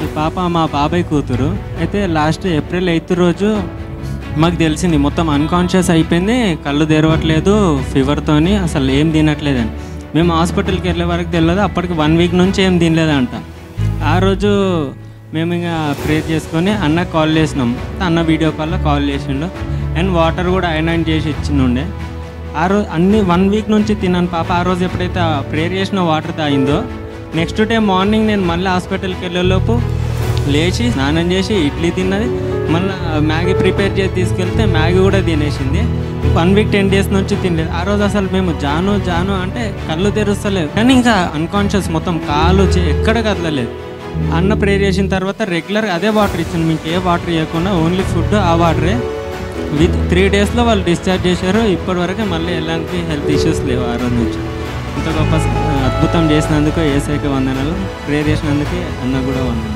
ఈ పాప మా బాబాయ్ కూతురు. అయితే లాస్ట్ ఏప్రిల్ 8 రోజు మాకు తెలిసింది మొత్తం అన్కాన్షియస్ అయిపోయింది, కళ్ళు తెరవట్లేదు, ఫీవర్తోని అసలు ఏం తినట్లేదని. మేము హాస్పిటల్కి వెళ్ళే వరకు తెలియదు, అప్పటికి 1 వీక్ నుంచి ఏం తినలేదంట. ఆ రోజు మేము ఇంకా ప్రేర్ చేసుకొని అన్నకు కాల్ చేసినాం. అన్న వీడియో కాల్లో కాల్ చేసిండు అండ్ వాటర్ కూడా ఐనైన్ చేసి ఇచ్చిండే. ఆ రోజు అన్ని 1 వీక్ నుంచి తిన్నాను పాప. ఆ రోజు ఎప్పుడైతే ప్రేర్ చేసిన వాటర్ తాగిందో నెక్స్ట్ డే మార్నింగ్ నేను మళ్ళీ హాస్పిటల్కి వెళ్ళేలోపు లేచి స్నానం చేసి ఇడ్లీ తిన్నది. మళ్ళీ మ్యాగీ ప్రిపేర్ చేసి తీసుకెళ్తే మ్యాగీ కూడా తినేసింది. 1 వీక్ 10 డేస్ నుంచి తినలేదు. ఆ రోజు అసలు మేము జాను అంటే కళ్ళు తెరుస్తలేదు, కానీ ఇంకా అన్కాన్షియస్ మొత్తం కాలు ఎక్కడ కదలలేదు. అన్న ప్రేర్ చేసిన తర్వాత రెగ్యులర్ అదే వాటర్ ఇచ్చాను, మీకు ఏ వాటర్ ఇవ్వకుండా ఓన్లీ ఫుడ్ ఆ వాటరే. విత్ 3 డేస్లో వాళ్ళు డిశ్చార్జ్ చేశారు. ఇప్పటివరకు మళ్ళీ ఎలాంటి హెల్త్ ఇష్యూస్ లేవు. ఆ రోజు నుంచి ఇంత గొప్ప అద్భుతం చేసినందుకు యేసయ్యకి వందనాలు, ప్రేర్ చేసినందుకు అన్న కూడా వందనాలు.